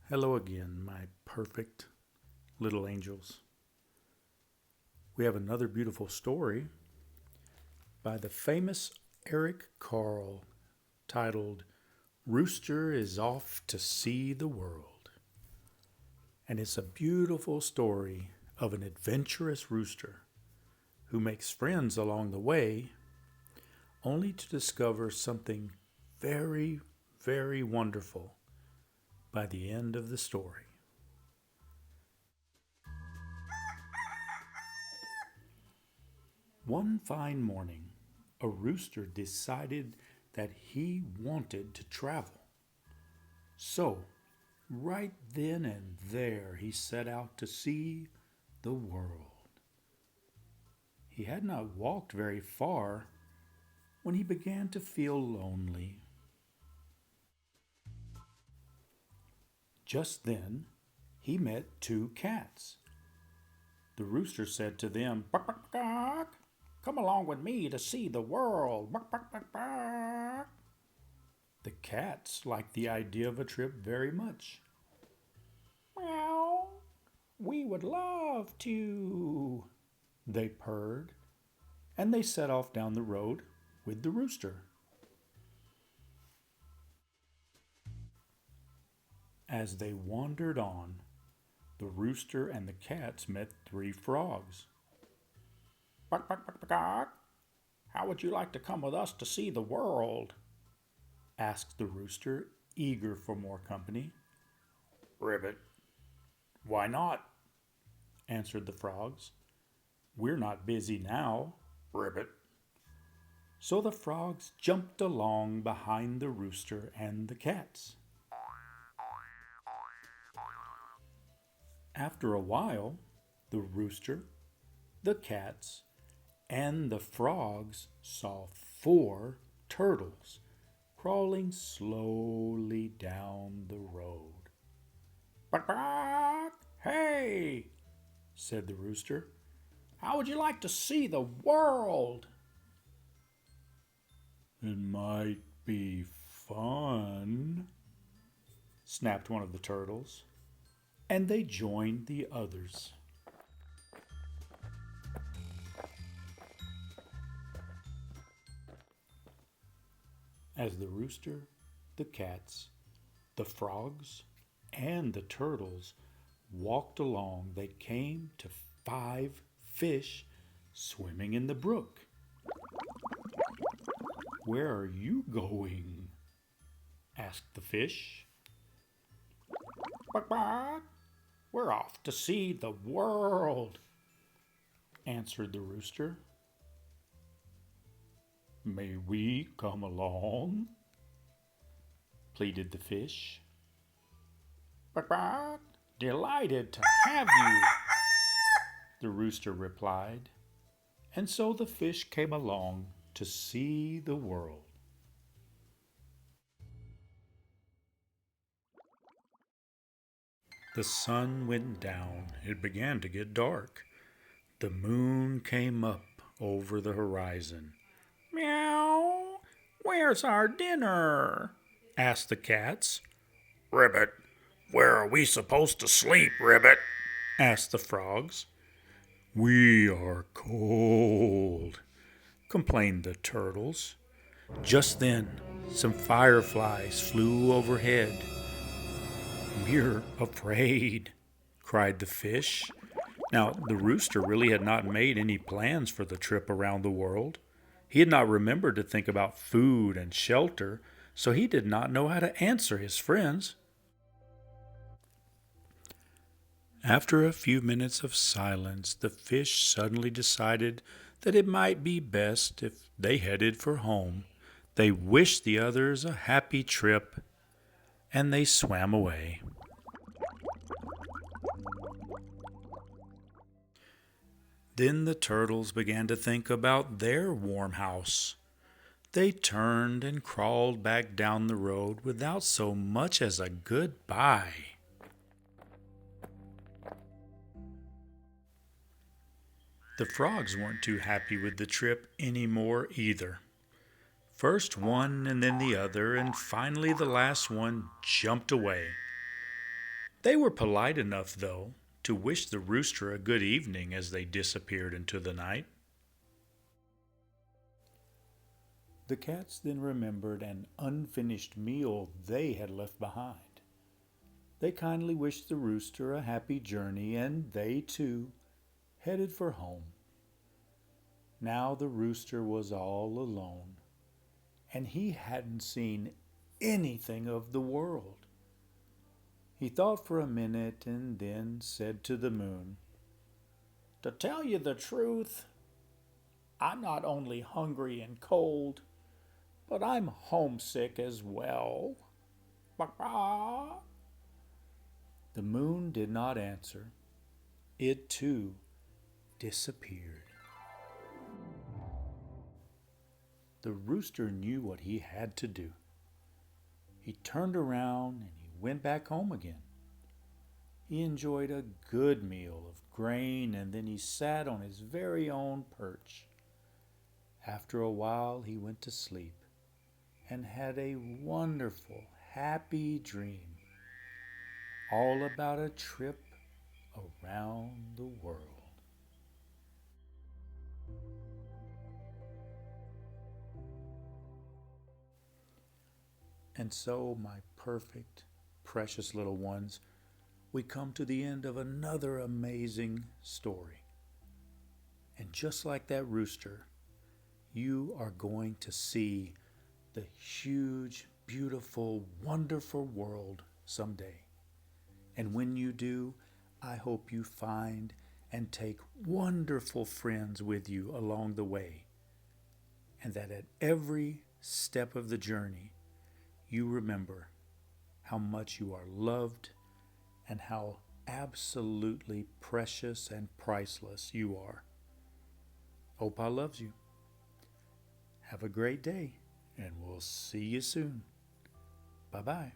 Hello again, my perfect little angels. We have another beautiful story by the famous Eric Carle titled Rooster is Off to See the World. And it's a beautiful story of an adventurous rooster who makes friends along the way only to discover something very, very wonderful by the end of the story. One fine morning, a rooster decided that he wanted to travel. So, right then and there, he set out to see the world. He had not walked very far when he began to feel lonely. Just then, he met two cats. The rooster said to them, "Bark, bark, bark. Come along with me to see the world. Bark, bark, bark, bark." The cats liked the idea of a trip very much. "Meow, we would love to," they purred, and they set off down the road with the rooster. As they wandered on, the rooster and the cats met three frogs. "Bark, bark, bark, bark. How would you like to come with us to see the world?" asked the rooster, eager for more company. "Ribbit, why not?" answered the frogs. "We're not busy now, Ribbit." So the frogs jumped along behind the rooster and the cats. After a while, the rooster, the cats, and the frogs saw four turtles crawling slowly down the road. "Bark, bark! Hey!" said the rooster. "How would you like to see the world?" "It might be fun," snapped one of the turtles, and they joined the others. As the rooster, the cats, the frogs, and the turtles walked along, they came to five fish swimming in the brook. "Where are you going?" asked the fish. "Bark, bark. We're off to see the world," answered the rooster. "May we come along?" pleaded the fish. "Bark, bark. Delighted to have you," the rooster replied. And so the fish came along to see the world. The sun went down. It began to get dark. The moon came up over the horizon. "Meow, where's our dinner?" asked the cats. "Ribbit, where are we supposed to sleep, Ribbit?" asked the frogs. "We are cold," complained the turtles. Just then, some fireflies flew overhead. "We're afraid," cried the fish. Now, the rooster really had not made any plans for the trip around the world. He had not remembered to think about food and shelter, so he did not know how to answer his friends. After a few minutes of silence, the fish suddenly decided that it might be best if they headed for home. They wished the others a happy trip, and they swam away. Then the turtles began to think about their warm house. They turned and crawled back down the road without so much as a goodbye. The frogs weren't too happy with the trip anymore either. First one and then the other, and finally the last one jumped away. They were polite enough, though, to wish the rooster a good evening as they disappeared into the night. The cats then remembered an unfinished meal they had left behind. They kindly wished the rooster a happy journey, and they, too, headed for home. Now the rooster was all alone, and he hadn't seen anything of the world. He thought for a minute and then said to the moon, "To tell you the truth, I'm not only hungry and cold, but I'm homesick as well." Bah-bah. The moon did not answer. It too disappeared. The rooster knew what he had to do. He turned around and he went back home again. He enjoyed a good meal of grain and then he sat on his very own perch. After a while, he went to sleep and had a wonderful, happy dream, all about a trip around the world. And so, my perfect, precious little ones, we come to the end of another amazing story. And just like that rooster, you are going to see the huge, beautiful, wonderful world someday. And when you do, I hope you find and take wonderful friends with you along the way. And that at every step of the journey, you remember how much you are loved and how absolutely precious and priceless you are. Opa loves you. Have a great day, and we'll see you soon. Bye-bye.